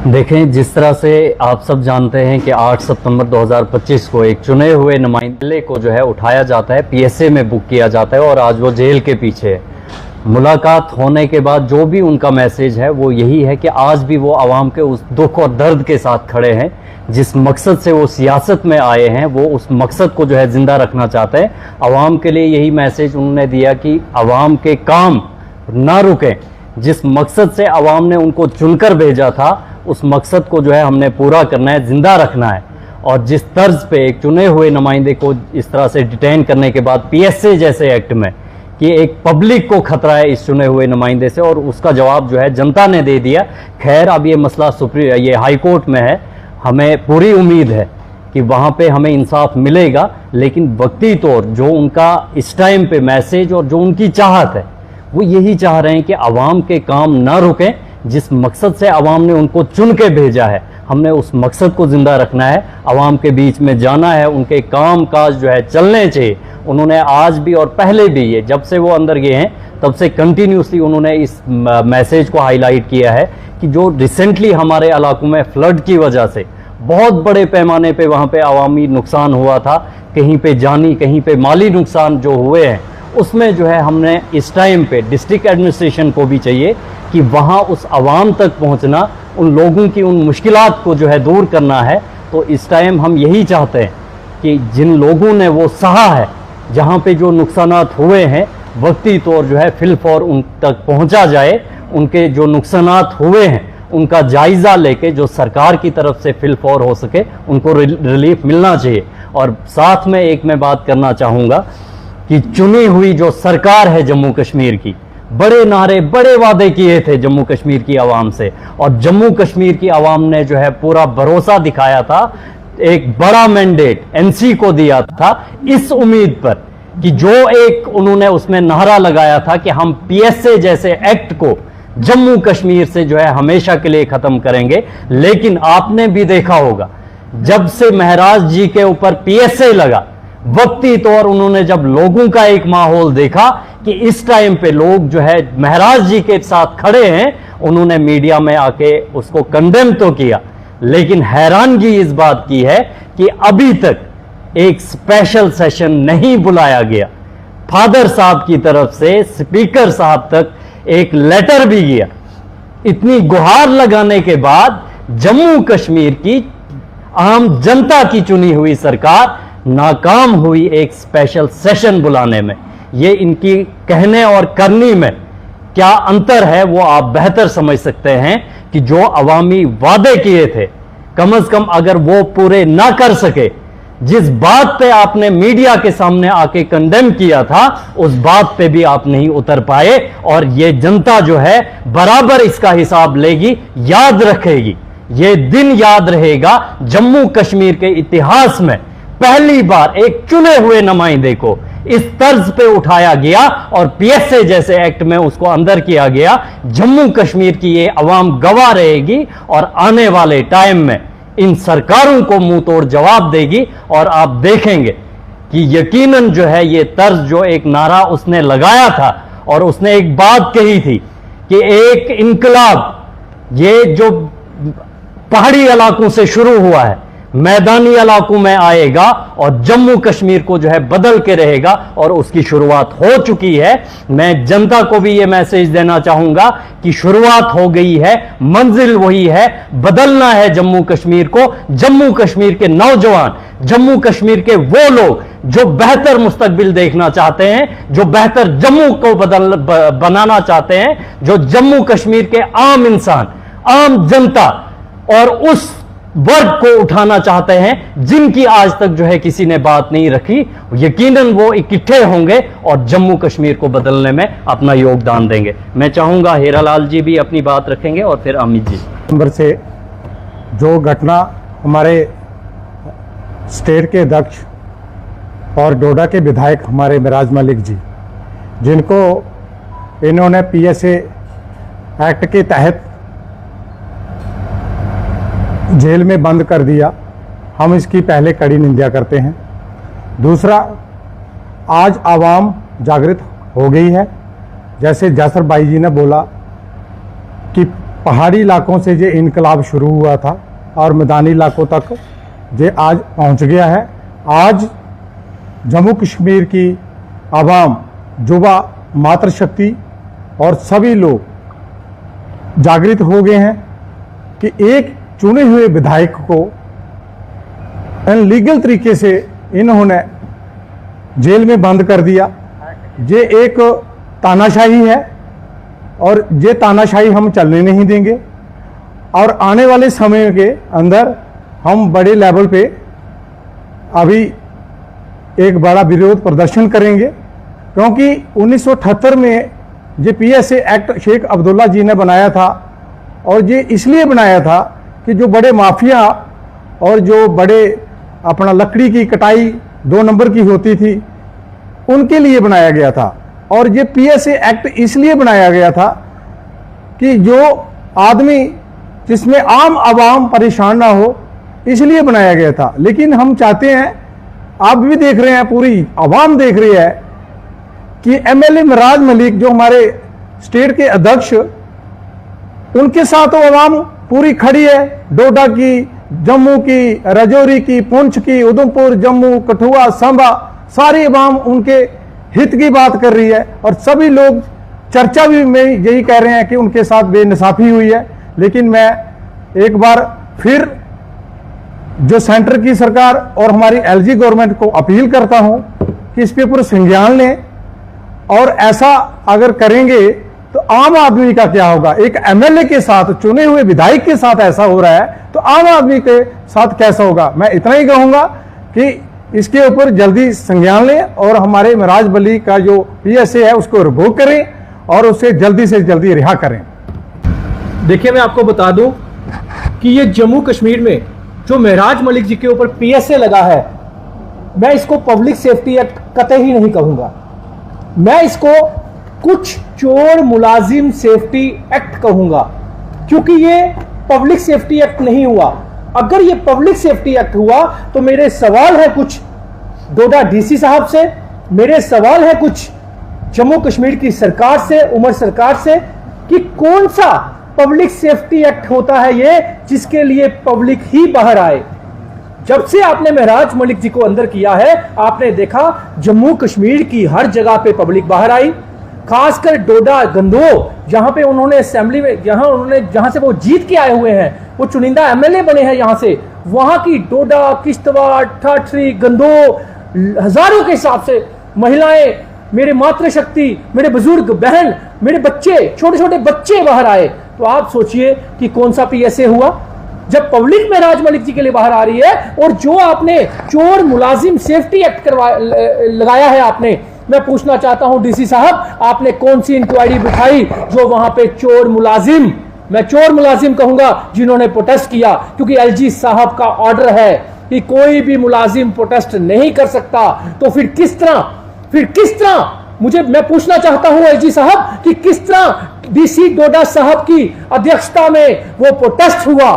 देखें, जिस तरह से आप सब जानते हैं कि 8 सितंबर 2025 को एक चुने हुए नुमाइंदे को जो है उठाया जाता है, पीएसए में बुक किया जाता है और आज वो जेल के पीछे है। मुलाकात होने के बाद जो भी उनका मैसेज है वो यही है कि आज भी वो आवाम के उस दुख और दर्द के साथ खड़े हैं। जिस मकसद से वो सियासत में आए हैं वो उस मकसद को जो है ज़िंदा रखना चाहते हैं। आवाम के लिए यही मैसेज उन्होंने दिया कि आवाम के काम ना रुकें। जिस मकसद से आवाम ने उनको चुनकर भेजा था उस मकसद को जो है हमने पूरा करना है, ज़िंदा रखना है। और जिस तर्ज पे एक चुने हुए नुमाइंदे को इस तरह से डिटेन करने के बाद पीएसए जैसे एक्ट में कि एक पब्लिक को खतरा है इस चुने हुए नुमाइंदे से, और उसका जवाब जो है जनता ने दे दिया। खैर, अब ये मसला ये हाई कोर्ट में है। हमें पूरी उम्मीद है कि वहाँ पे हमें इंसाफ मिलेगा, लेकिन वक्ती तौर जो उनका इस टाइम पे मैसेज और जो उनकी चाहत है वो यही चाह रहे हैं कि आवाम के काम ना रुकें। जिस मकसद से आवाम ने उनको चुन के भेजा है हमने उस मकसद को ज़िंदा रखना है, आवाम के बीच में जाना है, उनके काम काज जो है चलने चाहिए। उन्होंने आज भी और पहले भी, ये जब से वो अंदर गए हैं तब से कंटिन्यूसली उन्होंने इस मैसेज को हाईलाइट किया है कि जो रिसेंटली हमारे इलाकों में फ्लड की वजह से बहुत बड़े पैमाने पे वहाँ पे अवामी नुकसान हुआ था, कहीं पे जानी कहीं पे माली नुकसान जो हुए हैं, उसमें जो है हमने इस टाइम पे डिस्ट्रिक्ट एडमिनिस्ट्रेशन को भी चाहिए कि वहाँ उस आवाम तक पहुँचना, उन लोगों की उन मुश्किलात को जो है दूर करना है। तो इस टाइम हम यही चाहते हैं कि जिन लोगों ने वो सहा है, जहाँ पे जो नुकसानात हुए हैं, वक्ती तौर जो है फिलफौर उन तक पहुँचा जाए। उनके जो नुकसानात हुए हैं उनका जायज़ा लेके जो सरकार की तरफ से फिलफौर हो सके उनको रिलीफ मिलना चाहिए। और साथ में एक मैं बात करना चाहूँगा कि चुनी हुई जो सरकार है जम्मू कश्मीर की, बड़े नारे बड़े वादे किए थे जम्मू कश्मीर की आवाम से, और जम्मू कश्मीर की आवाम ने जो है पूरा भरोसा दिखाया था, एक बड़ा मैंडेट एनसी को दिया था इस उम्मीद पर कि जो एक उन्होंने उसमें नारा लगाया था कि हम पीएसए जैसे एक्ट को जम्मू कश्मीर से जो है हमेशा के लिए खत्म करेंगे। लेकिन आपने भी देखा होगा जब से महराज जी के ऊपर पीएसए लगा, वक्ती तौर उन्होंने जब लोगों का एक माहौल देखा कि इस टाइम पे लोग जो है महराज जी के साथ खड़े हैं, उन्होंने मीडिया में आके उसको कंडेम तो किया, लेकिन हैरानगी इस बात की है कि अभी तक एक स्पेशल सेशन नहीं बुलाया गया। फादर साहब की तरफ से स्पीकर साहब तक एक लेटर भी गया। इतनी गुहार लगाने के बाद जम्मू कश्मीर की आम जनता की चुनी हुई सरकार नाकाम हुई एक स्पेशल सेशन बुलाने में। ये इनकी कहने और करनी में क्या अंतर है वो आप बेहतर समझ सकते हैं कि जो अवामी वादे किए थे कम से कम अगर वो पूरे ना कर सके, जिस बात पे आपने मीडिया के सामने आके कंडेम किया था उस बात पे भी आप नहीं उतर पाए। और ये जनता जो है बराबर इसका हिसाब लेगी, याद रखेगी। ये दिन याद रहेगा, जम्मू कश्मीर के इतिहास में पहली बार एक चुने हुए नुमाइंदे को इस तर्ज पे उठाया गया और पीएसए जैसे एक्ट में उसको अंदर किया गया। जम्मू कश्मीर की ये अवाम गवाह रहेगी और आने वाले टाइम में इन सरकारों को मुंह तोड़ जवाब देगी। और आप देखेंगे कि यकीनन जो है ये तर्ज जो एक नारा उसने लगाया था और उसने एक बात कही थी कि एक इनकलाब ये जो पहाड़ी इलाकों से शुरू हुआ है मैदानी इलाकों में आएगा और जम्मू कश्मीर को जो है बदल के रहेगा, और उसकी शुरुआत हो चुकी है। मैं जनता को भी ये मैसेज देना चाहूंगा कि शुरुआत हो गई है, मंजिल वही है, बदलना है जम्मू कश्मीर को। जम्मू कश्मीर के नौजवान, जम्मू कश्मीर के वो लोग जो बेहतर मुस्तकबिल देखना चाहते हैं, जो बेहतर जम्मू को बनाना चाहते हैं, जो जम्मू कश्मीर के आम इंसान, आम जनता और उस वर्ग को उठाना चाहते हैं जिनकी आज तक जो है किसी ने बात नहीं रखी, यकीनन वो इकट्ठे होंगे और जम्मू कश्मीर को बदलने में अपना योगदान देंगे। मैं चाहूंगा हीरालाल जी भी अपनी बात रखेंगे और फिर अमित जी। नंबर से जो घटना हमारे स्टेट के अध्यक्ष और डोडा के विधायक हमारे मिराज मलिक जी, जिनको इन्होंने पीएसए एक्ट के तहत जेल में बंद कर दिया, हम इसकी पहले कड़ी निंदा करते हैं। दूसरा, आज आवाम जागृत हो गई है। जैसे जासर भाई जी ने बोला कि पहाड़ी इलाकों से ये इनकलाब शुरू हुआ था और मैदानी इलाकों तक ये आज पहुंच गया है। आज जम्मू कश्मीर की आवाम, युवा, मातृशक्ति और सभी लोग जागृत हो गए हैं कि एक चुने हुए विधायक को अनलीगल तरीके से इन्होंने जेल में बंद कर दिया। ये एक तानाशाही है और ये तानाशाही हम चलने नहीं देंगे और आने वाले समय के अंदर हम बड़े लेवल पे अभी एक बड़ा विरोध प्रदर्शन करेंगे, क्योंकि 1978 में ये पीएसए एक्ट शेख अब्दुल्ला जी ने बनाया था और ये इसलिए बनाया था कि जो बड़े माफिया और जो बड़े अपना लकड़ी की कटाई 2 नंबर की होती थी उनके लिए बनाया गया था। और ये पीएसए एक्ट इसलिए बनाया गया था कि जो आदमी जिसमें आम आवाम परेशान ना हो, इसलिए बनाया गया था। लेकिन हम चाहते हैं, आप भी देख रहे हैं, पूरी आवाम देख रही है कि एमएलए मिराज मलिक जो हमारे स्टेट के अध्यक्ष, उनके साथ वो आवाम पूरी खड़ी है। डोडा की, जम्मू की, राजौरी की, पुंछ की, उधमपुर, जम्मू, कठुआ, सांबा, सारी आवाम उनके हित की बात कर रही है और सभी लोग चर्चा भी में यही कह रहे हैं कि उनके साथ बेइंसाफी हुई है। लेकिन मैं एक बार फिर जो सेंटर की सरकार और हमारी एलजी गवर्नमेंट को अपील करता हूं कि इस पे पूरा संज्ञान लें और ऐसा अगर करेंगे तो आम आदमी का क्या होगा। एक एमएलए के साथ, चुने हुए विधायक के साथ ऐसा हो रहा है तो आम आदमी के साथ कैसा होगा। मैं इतना ही कहूंगा कि इसके ऊपर जल्दी संज्ञान लें और हमारे मिराज मलिक का जो पीएसए है उसको रिवोक करें और उसे जल्दी से जल्दी रिहा करें। देखिए, मैं आपको बता दूं कि ये जम्मू कश्मीर में जो मिराज मलिक जी के ऊपर पीएसए लगा है, मैं इसको पब्लिक सेफ्टी एक्ट कतई नहीं कहूंगा। मैं इसको कुछ चोर मुलाजिम सेफ्टी एक्ट कहूंगा, क्योंकि ये पब्लिक सेफ्टी एक्ट नहीं हुआ। अगर ये पब्लिक सेफ्टी एक्ट हुआ तो मेरे सवाल है कुछ डोडा डीसी साहब से, मेरे सवाल है कुछ जम्मू कश्मीर की सरकार से, उमर सरकार से, कि कौन सा पब्लिक सेफ्टी एक्ट होता है ये जिसके लिए पब्लिक ही बाहर आए। जब से आपने मिराज मलिक जी को अंदर किया है, आपने देखा जम्मू कश्मीर की हर जगह पे पब्लिक बाहर आई, खासकर डोडा, गंदोह, जहां पे उन्होंने असेंबली में, जहां से वो जीत के आए हुए हैं, वो चुनिंदा एमएलए बने हैं यहां से, वहां की डोडा, किश्तवाड़, ठाठरी, गंदोह, हजारों के हिसाब से महिलाएं, मेरे मातृशक्ति, मेरे बुजुर्ग बहन, मेरे बच्चे, छोटे छोटे बच्चे बाहर आए। तो आप सोचिए कि कौन सा पीएसए हुआ जब पब्लिक मिराज मलिक जी के लिए बाहर आ रही है। और जो आपने चोर मुलाजिम सेफ्टी एक्ट लगाया है आपने, मैं पूछना चाहता हूं डीसी साहब, आपने कौन सी इंक्वायरी बिठाई जो वहां पे चोर मुलाजिम, मैं चोर मुलाजिम कहूंगा, जिन्होंने प्रोटेस्ट किया, क्योंकि एलजी साहब का ऑर्डर है कि कोई भी मुलाजिम प्रोटेस्ट नहीं कर सकता। तो फिर किस तरह मैं पूछना चाहता हूं एलजी साहब कि किस तरह डीसी डोडा साहब की अध्यक्षता में वो प्रोटेस्ट हुआ,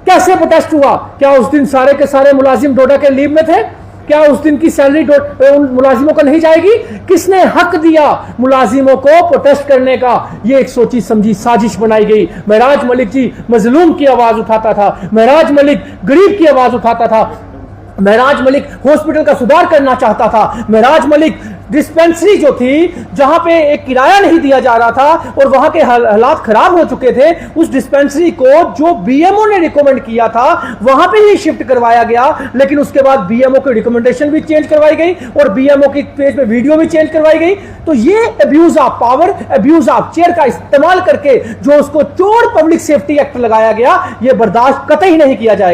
कैसे प्रोटेस्ट हुआ? क्या उस दिन सारे के सारे मुलाजिम डोडा के लीव में थे? क्या उस दिन की सैलरी उन मुलाजिमों को नहीं जाएगी? किसने हक दिया मुलाजिमों को प्रोटेस्ट करने का? ये एक सोची समझी साजिश बनाई गई। मिराज मलिक जी मजलूम की आवाज उठाता था, मिराज मलिक गरीब की आवाज उठाता था, मिराज मलिक हॉस्पिटल का सुधार करना चाहता था, मिराज मलिक डिस्पेंसरी जो थी जहां पे एक किराया नहीं दिया जा रहा था और वहां के हालात खराब हो चुके थे, उस डिस्पेंसरी को जो बीएमओ ने रिकमेंड किया था वहां पे ही शिफ्ट करवाया गया। लेकिन उसके बाद बीएमओ की रिकमेंडेशन भी चेंज करवाई गई और बीएमओ की पेज पे वीडियो भी चेंज करवाई गई। तो ये abuse of power, abuse of chair का इस्तेमाल करके जो उसको चोर पब्लिक सेफ्टी एक्ट लगाया गया, ये बर्दाश्त कतई नहीं किया जाएगा।